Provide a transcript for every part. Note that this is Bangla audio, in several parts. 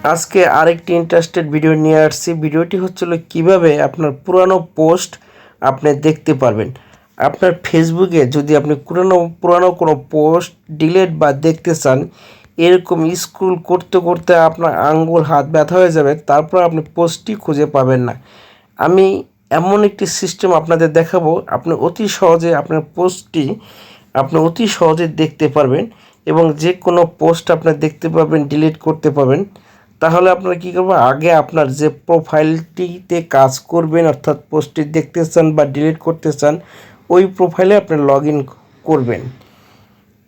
আজকে আরেকটি ইন্টারেস্টেড ভিডিও নিয়ে আসছি। ভিডিওটি হচ্ছিল কিভাবে আপনার পুরানো পোস্ট আপনি দেখতে পারবেন। আপনার ফেসবুকে যদি আপনি পুরানো কোনো পোস্ট ডিলিট বা দেখতে চান, এরকম স্ক্রল করতে করতে আপনার আঙ্গুল হাত ব্যথা হয়ে যাবে, তারপর আপনি পোস্টটি খুঁজে পাবেন না। আমি এমন একটি সিস্টেম আপনাদের দেখাবো, আপনি অতি সহজে আপনার পোস্টটি অতি সহজে দেখতে পারবেন এবং যে কোনো পোস্ট আপনি দেখতে পাবেন, ডিলিট করতে পারবেন। তাহলে আপনারা কী করবেন, আগে আপনার যে প্রোফাইলটিতে কাজ করবেন, অর্থাৎ পোস্টটি দেখতে চান বা ডিলিট করতে চান, ওই প্রোফাইলে আপনি লগ ইন করবেন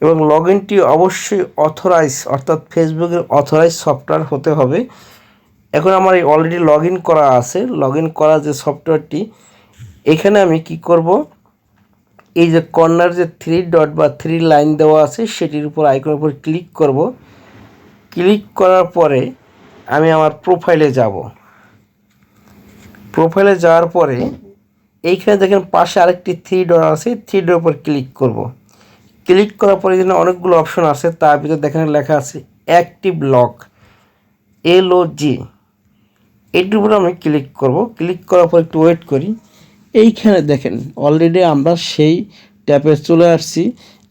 এবং লগ ইনটি অবশ্যই অথরাইজ, অর্থাৎ ফেসবুকের অথরাইজ সফটওয়্যার হতে হবে। এখন আমার অলরেডি লগ ইন করা আছে। লগ ইন করা যে সফটওয়্যারটি, এখানে আমি কি করব, এই যে কর্নার যে থ্রি ডট বা থ্রি লাইন দেওয়া আছে, সেটির উপর আইকনের উপর ক্লিক করব। ক্লিক করার পরে আমি আমার প্রোফাইলে যাব। প্রোফাইলে যাওয়ার পরে এইখানে দেখেন পাশে আরেকটি থ্রি ডট আছে, থ্রি ডটের উপর ক্লিক করব। ক্লিক করার পরে এখানে অনেকগুলো অপশন আছে, তার ভিতরে দেখেন লেখা আছে অ্যাক্টিভ লক, LOG। এইটির উপরে আমি ক্লিক করব। ক্লিক করার পর একটু ওয়েট করি। এইখানে দেখেন অলরেডি আমরা সেই ট্যাপে চলে আসছি।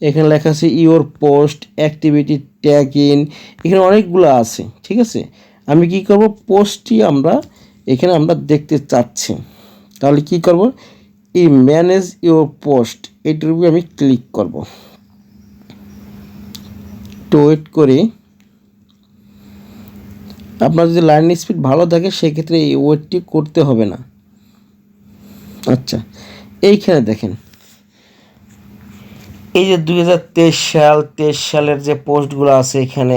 এখানে লেখা আছে your post, activity, tag in, এখানে অনেকগুলো আছে। ঠিক আছে, আমি কি করব, পোস্টটি এখানে আমরা দেখতে চাচ্ছি। তাহলে কি করব, এই ম্যানেজ ইওর পোস্ট, এইটির উপরে আমি ক্লিক করব। একটু ওয়েট করি। আপনার যদি লার্নিং স্পিড ভালো থাকে সেক্ষেত্রে এই ওয়েটটি করতে হবে না। আচ্ছা, এইখানে দেখেন এই যে 2023 সালের যে পোস্টগুলো আছে, এখানে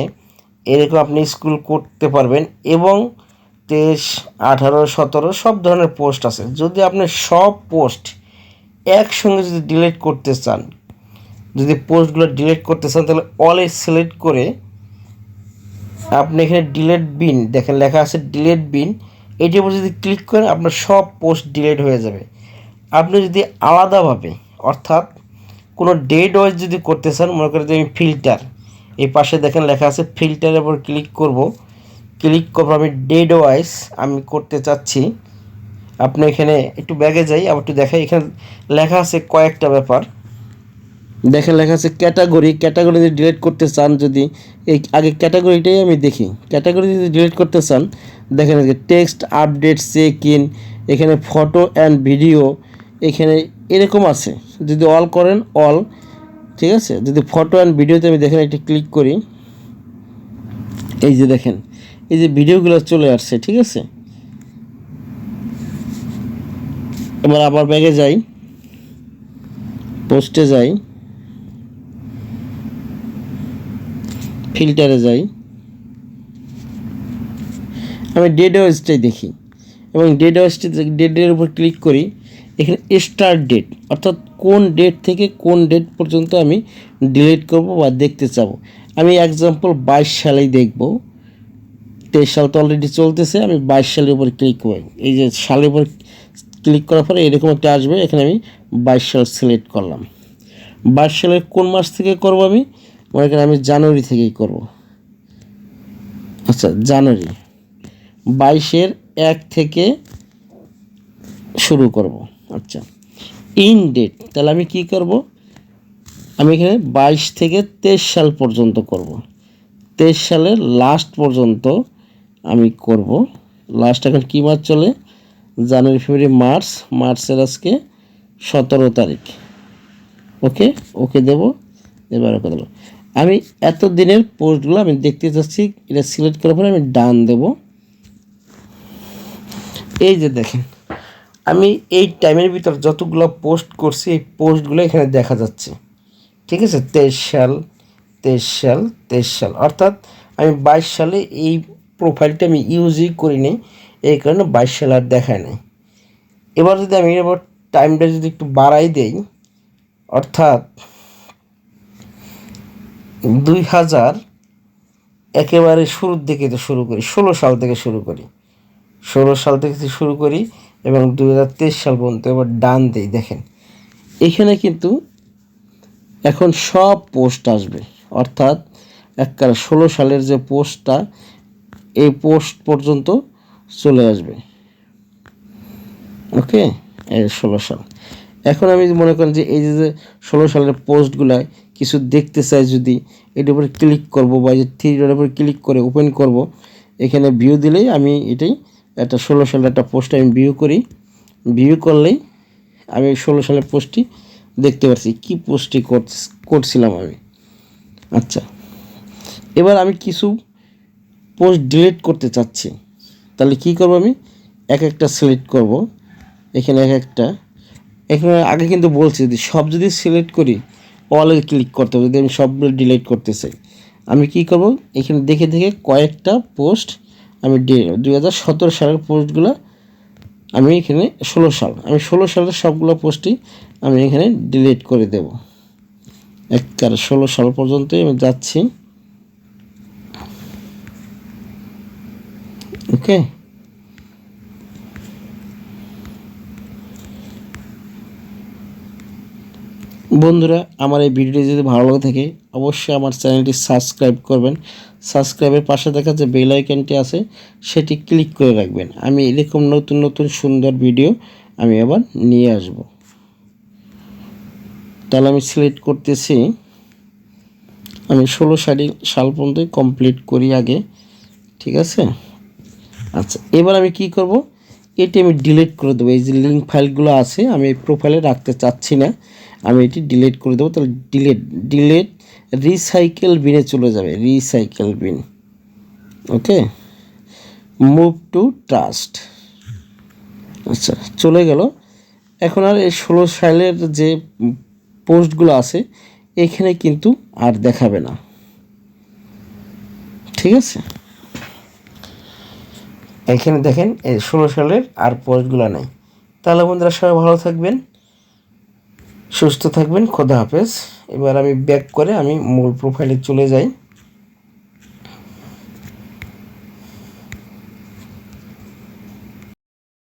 এরকম আপনি স্ক্রল করতে পারবেন এবং 23, 18, 17 সব ধরনের পোস্ট আছে। যদি আপনি সব পোস্ট একসঙ্গে যদি ডিলিট করতে চান, যদি পোস্টগুলো ডিলিট করতে চান, তাহলে অলে সিলেক্ট করে আপনি এখানে ডিলিট বিন দেখেন লেখা আছে ডিলিট বিন, এটির উপর যদি ক্লিক করেন আপনার সব পোস্ট ডিলিট হয়ে যাবে। আপনি যদি আলাদাভাবে, অর্থাৎ কোনো ডেট ওয়াইজ যদি করতে চান, মনে করেন যে আমি ফিল্টার, এই পাশে দেখেন লেখা আছে ফিল্টারের উপর ক্লিক করব। ক্লিক করবো, আমি ডেট ওয়াইজ আমি করতে চাচ্ছি। আপনি এখানে একটু ব্যাগে যাই, আবার একটু দেখাই। এখানে লেখা আছে কয়েকটা ব্যাপার, দেখেন লেখা আছে ক্যাটাগরি যদি ডিলিট করতে চান, যদি এই আগে ক্যাটাগরিটাই আমি দেখি। ক্যাটাগরি যদি ডিলিট করতে চান, দেখেন টেক্সট, আপডেট, চেক ইন, এখানে ফটো অ্যান্ড ভিডিও, এখানে এরকম আছে। যদি অল করেন অল, ঠিক আছে। যদি ফটো অ্যান্ড ভিডিওতে আমি দেখেন একটা ক্লিক করি, এই যে দেখেন এই যে ভিডিওগুলো চলে আসছে। ঠিক আছে, এবার আবার ব্যাগে যাই, পোস্টে যাই, ফিল্টারে যাই, আমি ডেট ওয়াইজটাই দেখি এবং ডেটের উপর ক্লিক করি। এখানে স্টার্ট ডেট, অর্থাৎ কোন ডেট থেকে কোন ডেট পর্যন্ত আমি ডিলিট করব বা দেখতে চাবো। আমি এক্সাম্পল 22 সালেই দেখব। 23 সাল তো অলরেডি চলতেছে, আমি 22 সালের উপর ক্লিক করি। এই যে সালের উপর ক্লিক করার পরে এরকম একটা আসবে, এখানে আমি 22 সাল সিলেক্ট করলাম। 22 সালের কোন মাস থেকে করব, আমি মনে করেন আমি জানুয়ারি থেকেই করব। আচ্ছা, জানুয়ারি 22-এর 1 থেকে শুরু করব। আচ্ছা, ইন ডেট, তাহলে আমি কি করব, আমি এখানে 22 থেকে 23 সাল পর্যন্ত করব। 23 সালের লাস্ট পর্যন্ত আমি করব। লাস্ট এখন কী মাস চলে, জানুয়ারি, ফেব্রুয়ারি, মার্চ। মার্চের আজকে 17 তারিখ। ওকে, ওকে দেবো। এবার ওকে দেবো। আমি এত দিনের পোস্টগুলো আমি দেখতে চাচ্ছি, এটা সিলেক্ট করার পরে আমি ডান দেব। এই যে দেখেন আমি এই টাইমের ভিতর যতগুলো পোস্ট করছি, এই পোস্টগুলো এখানে দেখা যাচ্ছে। ঠিক আছে, 23 সাল, অর্থাৎ আমি 22 সালে এই প্রোফাইলটা আমি ইউজই করিনি, এই কারণে 22 সাল আর দেখায় নাই। এবার যদি আমি এবার টাইমটা যদি একটু বাড়াই দেই, অর্থাৎ 2000 একেবারে শুরুর দিকে তো শুরু করি, 16 সাল থেকে শুরু করি, 16 সাল থেকে শুরু করি এবং 2023 সাল পর্যন্ত এবার ডান দিই। দেখেন এখানে কিন্তু এখন সব পোস্ট আসবে, অর্থাৎ একবারে 16 সালের যে পোস্টটা এই পোস্ট পর্যন্ত চলে আসবে। ওকে, এই 16 সাল। এখন আমি মনে করেন যে এই যে 16 সালের পোস্টগুলা কিছু দেখতে চাই, যদি এটার উপরে ক্লিক করব বা যে থ্রি ডটের উপরে ক্লিক করে ওপেন করব, এখানে ভিউ দিলেই আমি এটাই একটা 16 সালের একটা পোস্ট আমি ভিউ করি। ভিউ করলেই আমি 16 সালের পোস্টটি দেখতে পাচ্ছি, কি পোস্টটি করছিলাম আমি। আচ্ছা, এবার আমি কিছু পোস্ট ডিলিট করতে চাচ্ছি, তাহলে কি করব, আমি এক একটা সিলেক্ট করব। এখানে এক একটা, এখানে আগে কিন্তু বলছি যদি সব যদি সিলেক্ট করি অলে ক্লিক করতে হবে, যদি আমি সবগুলো ডিলিট করতে চাই। আমি কি করব, এখানে দেখে দেখে কয়েকটা পোস্ট আমি 2017 সালের পোস্টগুলো আমি এখানে 16 সালের সবগুলো পোস্টই আমি এখানে ডিলিট করে দেব। একবারে 16 সাল পর্যন্তই আমি যাচ্ছি। ওকে, বন্ধুরা আমার এই ভিডিওটি যদি ভালো লাগে থাকে অবশ্যই আমার চ্যানেলটি সাবস্ক্রাইব করবেন। সাবস্ক্রাইবের পাশে দেখা যে বেল আইকনটি আছে সেটি ক্লিক করে রাখবেন। আমি এরকম নতুন নতুন সুন্দর ভিডিও আমি আবার নিয়ে আসব। তাহলে আমি সিলেক্ট করতেছি, আমি 16 সাল পর্যন্ত কমপ্লিট করি আগে, ঠিক আছে। আচ্ছা, এবার আমি কি করব, এটি আমি ডিলিট করে দেবো। এই যে লিঙ্ক ফাইলগুলো আছে আমি এই প্রোফাইলে রাখতে চাচ্ছি না, আমি এটি ডিলিট করে দেবো। তাহলে ডিলিট রিসাইকেল বিনে চলে যাবে, recycle bin. Okay, move to trash. আচ্ছা, চলে গেল। এখন আর এই 16 সালের যে পোস্টগুলো আছে এখানে কিন্তু আর দেখাবে না, ঠিক আছে। এখানে দেখেন এই 16 সালের আর পোস্টগুলো নেই। তাহলে বন্ধুরা সবাই ভালো থাকবেন, সুস্থ থাকবেন, খোদা হাফেজ। এবার আমি ব্যাক করে আমি মূল প্রোফাইলে চলে যাই।